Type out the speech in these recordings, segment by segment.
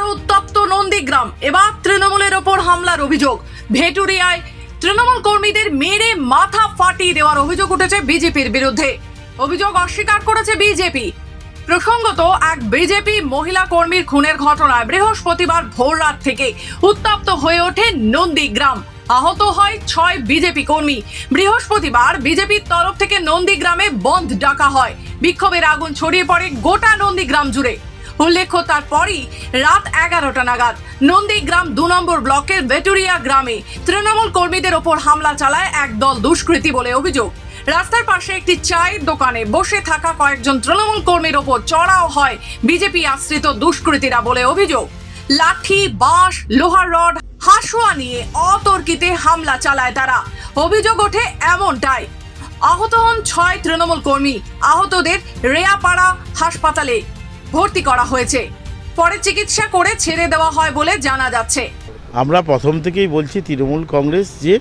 আবারও উত্তপ্ত নন্দীগ্রাম। এবার তৃণমূলের ওপর হামলার অভিযোগ। ভেটুরিয়ায় তৃণমূল কর্মীদের মেরে মাথা ফাটিয়ে দেওয়ার অভিযোগ উঠেছে বিজেপির বিরুদ্ধে। অভিযোগ অস্বীকার করেছে বিজেপি। প্রসঙ্গত, এক বিজেপি মহিলা কর্মীর খুনের ঘটনায় বৃহস্পতিবার ভোররাত থেকে উত্তপ্ত হয়ে ওঠে নন্দীগ্রাম। আহত হয় 6 বিজেপি কর্মী। বৃহস্পতিবার বিজেপির তরফ থেকে নন্দীগ্রামে বন্ধ ডাকা হয়। বিক্ষোভের আগুন ছড়িয়ে পড়ে গোটা নন্দীগ্রাম জুড়ে। উল্লেখ্য, তারপরই রাত 11টা নাগাদ নন্দীগ্রাম 2 নম্বর ব্লকের ভেটুরিয়া গ্রামে তৃণমূল কর্মীদের ওপর হামলা চালায় একদল দুষ্কৃতী বলে অভিযোগ। রাস্তার পাশে একটি চায়ের দোকানে বসে থাকা কয়েকজন তৃণমূল কর্মীর ওপর চড়াও হয় বিজেপি আশ্রিত দুষ্কৃতীরা বলে অভিযোগ। লাঠি, বাঁশ, লোহার রড, হাসুয়া নিয়ে অতর্কিতে হামলা চালায় তারা। অভিযোগ ওঠে এমনটাই। আহত হন 6 তৃণমূল কর্মী। আহতদের রেয়াপাড়া হাসপাতালে ভর্তি করা হয়েছে। পরে চিকিৎসা করে ছেড়ে দেওয়া হয় বলে জানা যাচ্ছে। আমরা প্রথম থেকেই বলছি তৃণমূল কংগ্রেস যে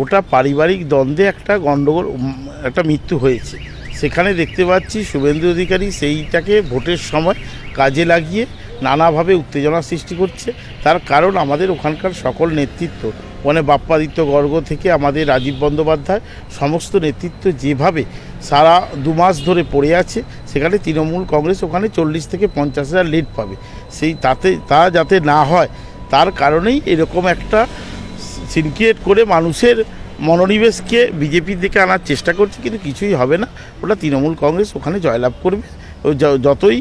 ওটা পারিবারিক দ্বন্দ্বে একটা গণ্ডগোল, একটা মৃত্যু হয়েছে। সেখানে দেখতে পাচ্ছি শুভেন্দু অধিকারী সেইটাকে ভোটের সময় কাজে লাগিয়ে নানাভাবে উত্তেজনা সৃষ্টি করছে। তার কারণ আমাদের ওখানকার সকল নেতৃত্ব, মানে বাপ্পাদিত্য গর্গ থেকে আমাদের রাজীব বন্দ্যোপাধ্যায়, সমস্ত নেতৃত্ব যেভাবে সারা 2 মাস ধরে পড়ে আছে, সেখানে তৃণমূল কংগ্রেস ওখানে 40 থেকে 50,000 লিড পাবে। তা যাতে না হয় তার কারণেই এরকম একটা সিন ক্রিয়েট করে মানুষের মনোনিবেশকে বিজেপির দিকে আনার চেষ্টা করছে, কিন্তু কিছুই হবে না। ওটা তৃণমূল কংগ্রেস ওখানে জয়লাভ করবে। যতই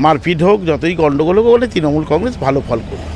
মারপিট হোক, যতই গণ্ডগোল হোক, ওখানে তৃণমূল কংগ্রেস ভালো ফল করবে।